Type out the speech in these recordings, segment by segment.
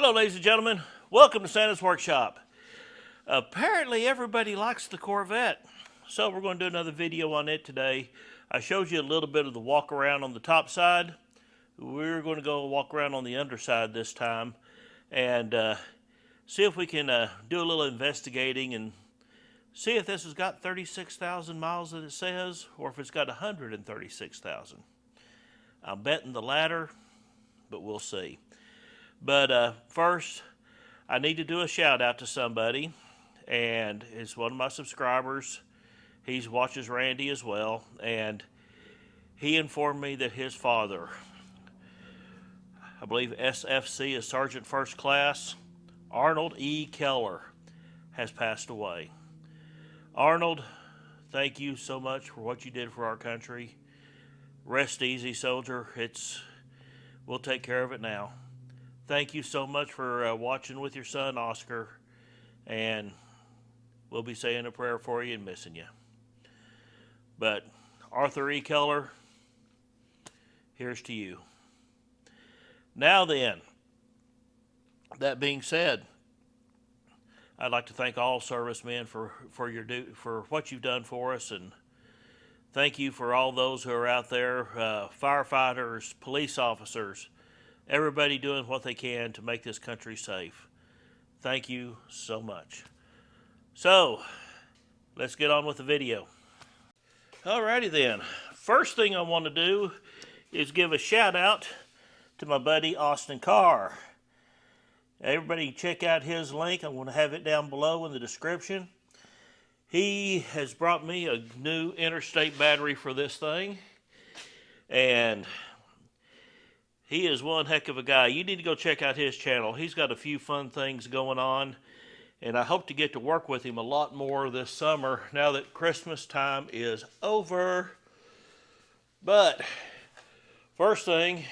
Hello, ladies and gentlemen. Welcome to Santa's Workshop. Apparently, everybody likes the Corvette, so we're going to do another video on it today. I showed you a little bit of the walk around on the top side. We're going to go walk around on the underside this time and see if we can do a little investigating and see if this has got 36,000 miles that it says, or if it's got 136,000. I'm betting the latter, but we'll see. But first, I need to do a shout out to somebody, and it's one of my subscribers. He watches Randy as well, and he informed me that his father, I believe SFC is Sergeant First Class, Arnold E. Keller, has passed away. Arnold, thank you so much for what you did for our country. Rest easy, soldier. We'll take care of it now. Thank you so much for watching with your son, Oscar, and we'll be saying a prayer for you and missing you. But Arthur E. Keller, here's to you. Now then, that being said, I'd like to thank all servicemen for what you've done for us, and thank you for all those who are out there, firefighters, police officers, everybody doing what they can to make this country safe. Thank you so much. So, let's get on with the video. Alrighty then. First thing I want to do is give a shout out to my buddy Austin Carr. Everybody check out his link. I'm going to have it down below in the description. He has brought me a new interstate battery for this thing, and he is one heck of a guy. You need to go check out his channel. He's got a few fun things going on, and I hope to get to work with him a lot more this summer now that Christmas time is over. But first thing,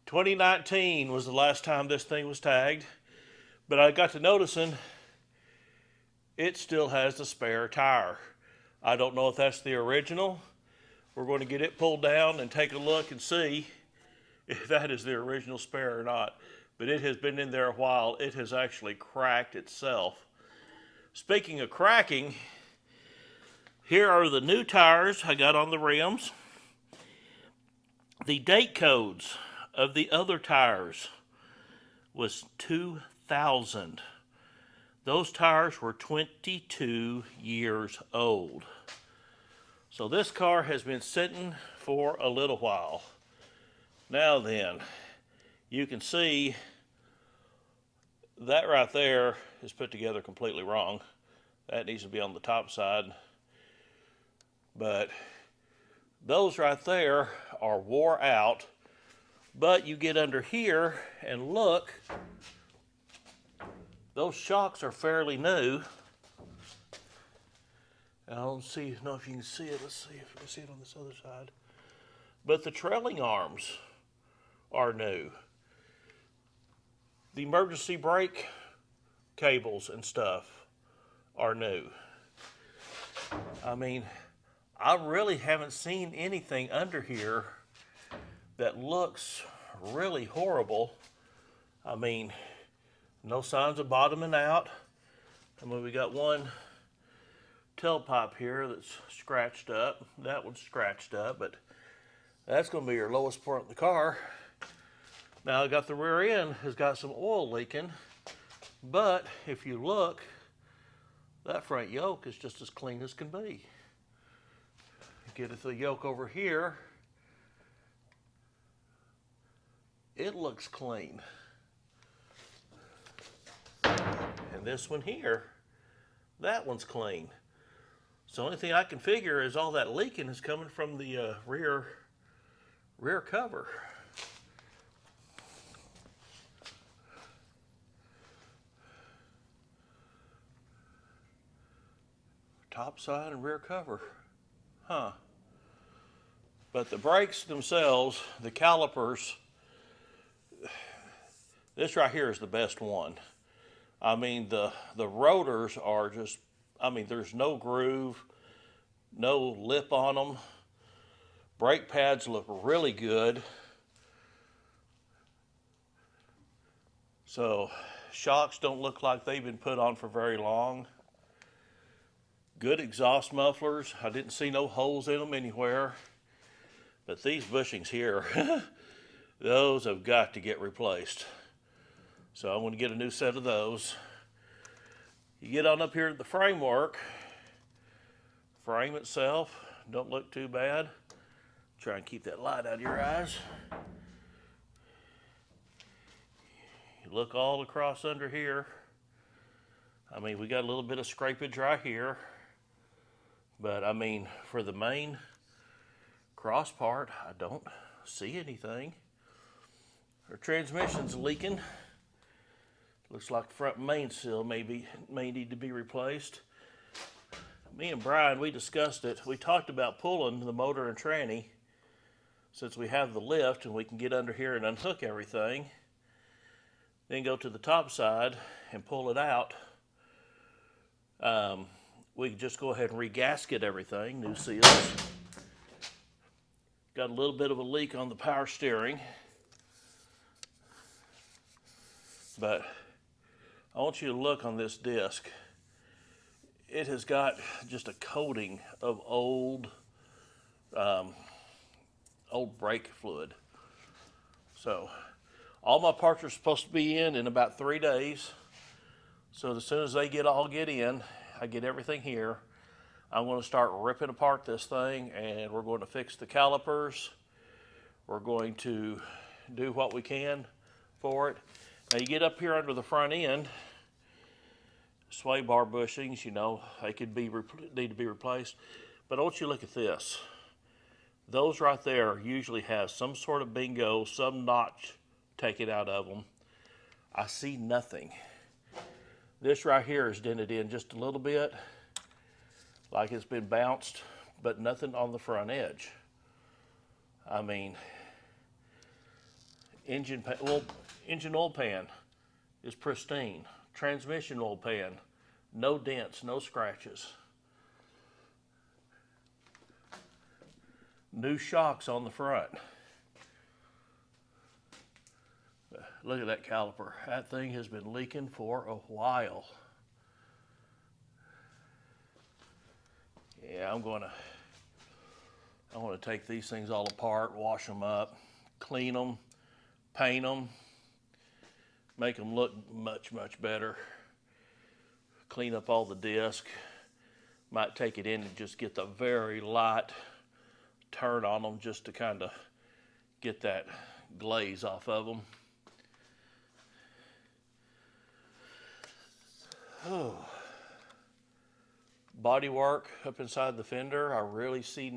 2019 was the last time this thing was tagged, but I got to noticing it still has the spare tire. I don't know if that's the original. We're going to get it pulled down and take a look and see if that is the original spare or not. But it has been in there a while. It has actually cracked itself. Speaking of cracking, here are the new tires I got on the rims. The date codes of the other tires was 2000. Those tires were 22 years old. So this car has been sitting for a little while. Now then, you can see that right there is put together completely wrong. That needs to be on the top side. But those right there are wore out. But you get under here and look, those shocks are fairly new. I don't know if you can see it. Let's see if you can see it on this other side. But the trailing arms are new. The emergency brake cables and stuff are new. I mean, I really haven't seen anything under here that looks really horrible. I mean, no signs of bottoming out. I mean, we got one tailpipe here that's scratched up. That one's scratched up, but that's going to be your lowest point in the car. Now I got the rear end has got some oil leaking, but if you look, that front yoke is just as clean as can be. Get the yoke over here, it looks clean. And this one here, that one's clean. So the only thing I can figure is all that leaking is coming from the rear cover. Top side and rear cover. Huh. But the brakes themselves, the calipers, this right here is the best one. I mean, the rotors are just, I mean, there's no groove, no lip on them. Brake pads look really good. So shocks don't look like they've been put on for very long. Good exhaust mufflers. I didn't see no holes in them anywhere. But these bushings here, those have got to get replaced. So I'm going to get a new set of those. You get on up here to the framework. Frame itself don't look too bad. Try and keep that light out of your eyes. You look all across under here. I mean, we got a little bit of scrapage right here. But I mean, for the main cross part, I don't see anything. Our transmission's leaking. Looks like the front main seal may need to be replaced. Me and Brian, we discussed it. We talked about pulling the motor and tranny since we have the lift and we can get under here and unhook everything. Then go to the top side and pull it out. We can just go ahead and regasket everything, new seals. Got a little bit of a leak on the power steering. But I want you to look on this disc. It has got just a coating of old brake fluid. So all my parts are supposed to be in about 3 days. So as soon as they all get in, I get everything here. I'm going to start ripping apart this thing and we're going to fix the calipers. We're going to do what we can for it. Now you get up here under the front end, sway bar bushings, you know, they could need to be replaced. But I want you to look at this. Those right there usually have some sort of bingo, some notch taken out of them. I see nothing. This right here is dented in just a little bit, like it's been bounced, but nothing on the front edge. I mean, engine oil pan is pristine. Transmission oil pan, no dents, no scratches. New shocks on the front. Look at that caliper. That thing has been leaking for a while. Yeah, I want to take these things all apart, wash them up, clean them, paint them, make them look much, much better. Clean up all the disc. Might take it in and just get the very light turn on them just to kind of get that glaze off of them. Oh. Body work up inside the fender. I really see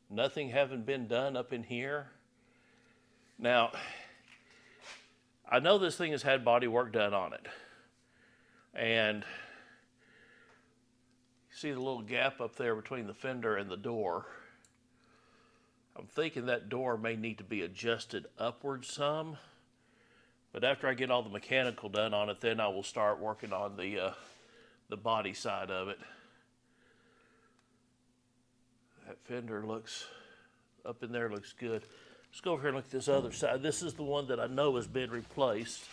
nothing having been done up in here. Now, I know this thing has had body work done on it. And you see the little gap up there between the fender and the door. I'm thinking that door may need to be adjusted upward some. But after I get all the mechanical done on it, then I will start working on the body side of it. That fender looks, up in there looks good. Let's go over here and look at this other side. This is the one that I know has been replaced.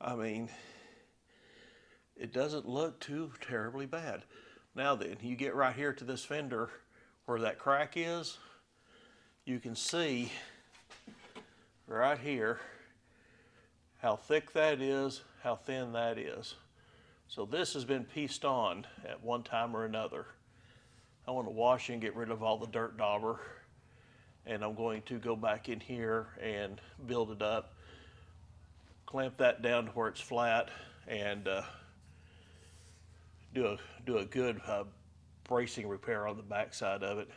I mean, it doesn't look too terribly bad. Now then, you get right here to this fender where that crack is, you can see right here how thick that is, how thin that is. So this has been pieced on at one time or another. I want to wash and get rid of all the dirt dauber, and I'm going to go back in here and build it up, clamp that down to where it's flat, and do a good bracing repair on the back side of it.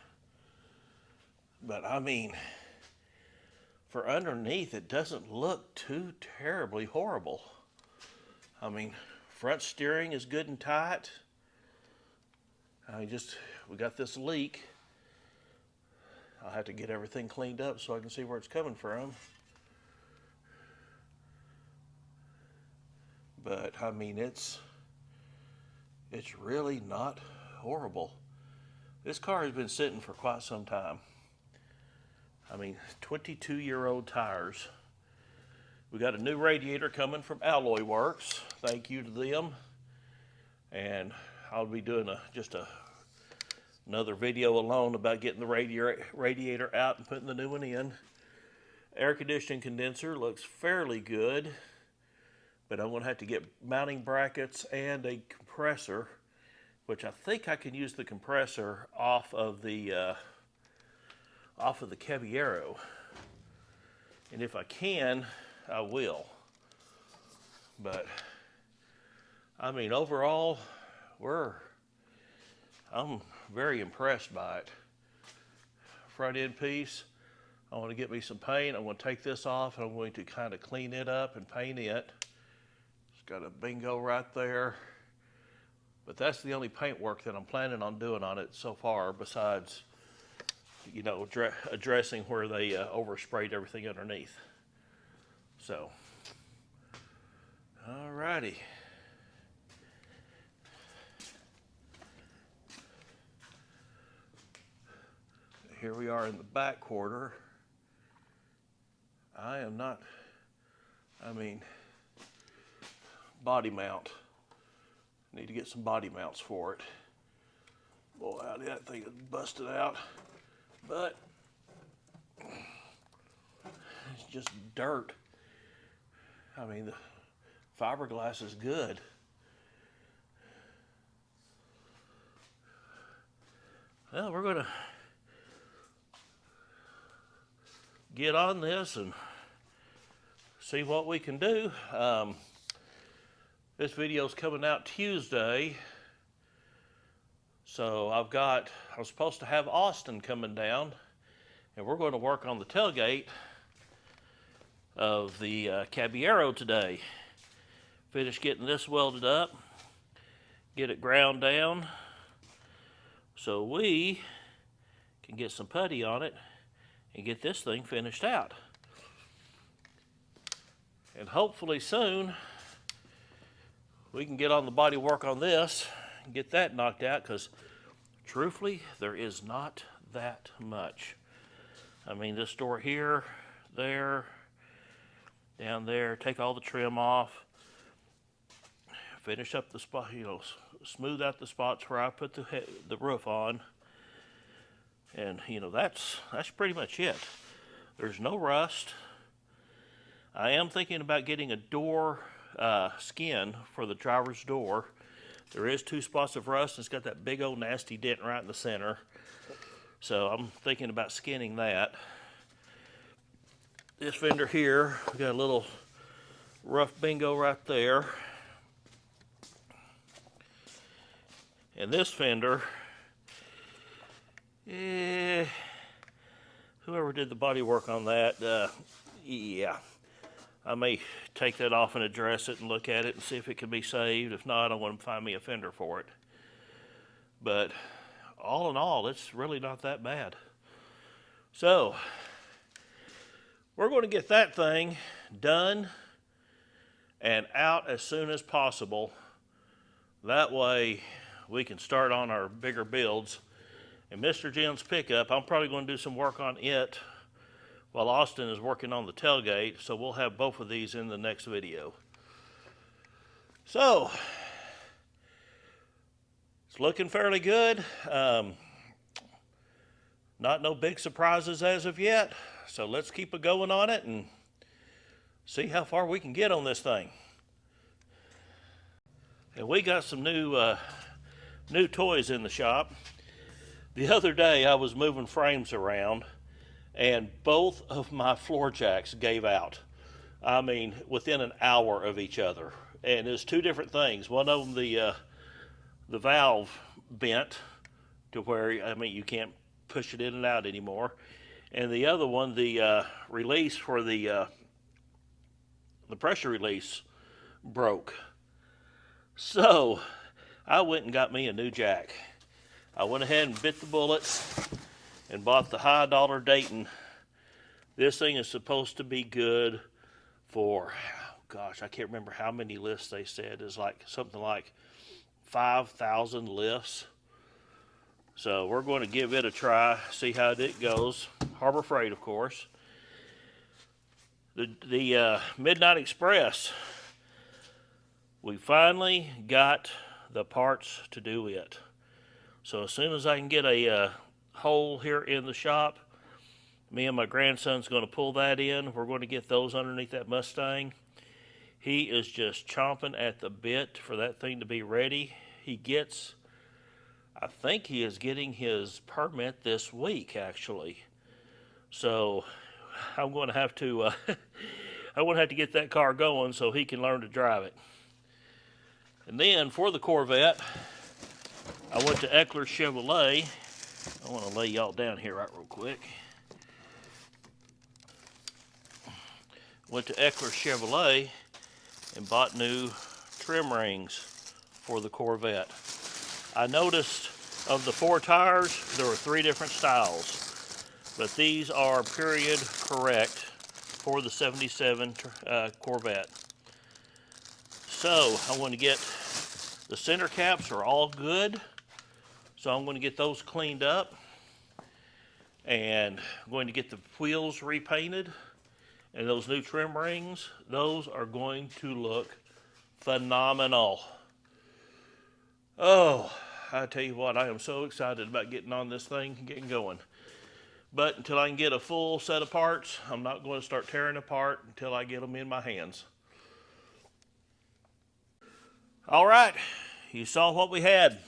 But I mean, for underneath, it doesn't look too terribly horrible. I mean, front steering is good and tight. We got this leak. I'll have to get everything cleaned up so I can see where it's coming from. But I mean, it's really not horrible. This car has been sitting for quite some time. I mean, 22-year-old tires. We got a new radiator coming from Alloy Works. Thank you to them. And I'll be doing another video alone about getting the radiator out and putting the new one in. Air conditioning condenser looks fairly good, but I'm going to have to get mounting brackets and a compressor, which I think I can use the compressor off of the Caballero. And if I can, I will. But I mean, overall, I'm very impressed by it. Front end piece, I want to get me some paint. I'm going to take this off and I'm going to kind of clean it up and paint it. It's got a bingo right there. But that's the only paint work that I'm planning on doing on it so far, besides, you know, addressing where they oversprayed everything underneath. So, alrighty. Here we are in the back quarter. Body mount. Need to get some body mounts for it. Boy, that thing is busted out. But it's just dirt. I mean, the fiberglass is good. Well, we're gonna get on this and see what we can do. This video is coming out Tuesday, so I'm supposed to have Austin coming down, and we're going to work on the tailgate of the Caballero today. Finish getting this welded up, get it ground down, so we can get some putty on it and get this thing finished out. And hopefully soon we can get on the body work on this and get that knocked out, because truthfully there is not that much. I mean, this door here, there, down there, take all the trim off, finish up the spot, you know, smooth out the spots where I put the roof on. And, you know, that's pretty much it. There's no rust. I am thinking about getting a door skin for the driver's door. There is 2 spots of rust, and it's got that big old nasty dent right in the center. So I'm thinking about skinning that. This fender here, we got a little rough bingo right there. And this fender, whoever did the body work on that, yeah, I may take that off and address it and look at it and see if it can be saved. If not, I want to find me a fender for it. But all in all, it's really not that bad. So we're going to get that thing done and out as soon as possible. That way we can start on our bigger builds. And Mr. Jim's pickup, I'm probably going to do some work on it while Austin is working on the tailgate, so we'll have both of these in the next video. So, it's looking fairly good. Not no big surprises as of yet, so let's keep it going on it and see how far we can get on this thing. And we got some new toys in the shop. The other day I was moving frames around, and both of my floor jacks gave out. I mean, within an hour of each other. And there's 2 different things. One of them, the valve bent to where, I mean, you can't push it in and out anymore. And the other one, the release for the pressure release broke. So I went and got me a new jack. I went ahead and bit the bullet and bought the high dollar Dayton. This thing is supposed to be good for, gosh, I can't remember how many lifts they said. It's like something like 5,000 lifts. So we're going to give it a try, see how it goes. Harbor Freight, of course. The Midnight Express, we finally got the parts to do it. So as soon as I can get a hole here in the shop, me and my grandson's going to pull that in. We're going to get those underneath that Mustang. He is just chomping at the bit for that thing to be ready. I think he is getting his permit this week, actually. So I'm going to have to, I want to have to get that car going so he can learn to drive it. And then for the Corvette, I went to Eckler Chevrolet. I want to lay y'all down here right real quick. Went to Eckler Chevrolet and bought new trim rings for the Corvette. I noticed of the 4 tires, there were 3 different styles, but these are period correct for the 77 Corvette. So I want to get the center caps are all good, so I'm going to get those cleaned up, and I'm going to get the wheels repainted. And those new trim rings, those are going to look phenomenal. Oh, I tell you what, I am so excited about getting on this thing and getting going. But until I can get a full set of parts, I'm not going to start tearing apart until I get them in my hands. All right, you saw what we had.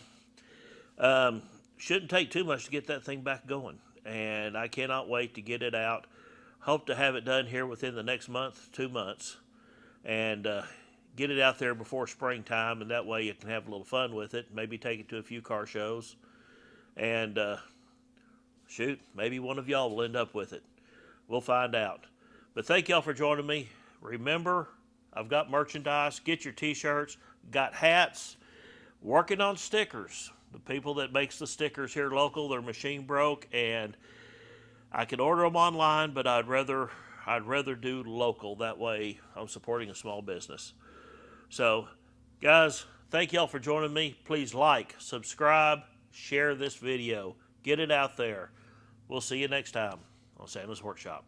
Shouldn't take too much to get that thing back going. And I cannot wait to get it out. Hope to have it done here within the next month, 2 months, and get it out there before springtime, and that way you can have a little fun with it. Maybe take it to a few car shows, and shoot, maybe one of y'all will end up with it. We'll find out. But thank y'all for joining me. Remember, I've got merchandise. Get your t-shirts. Got hats. Working on stickers. The people that makes the stickers here local, their machine broke, and I could order them online, but I'd rather do local. That way I'm supporting a small business. So, guys, thank y'all for joining me. Please like, subscribe, share this video. Get it out there. We'll see you next time on Santa's Workshop.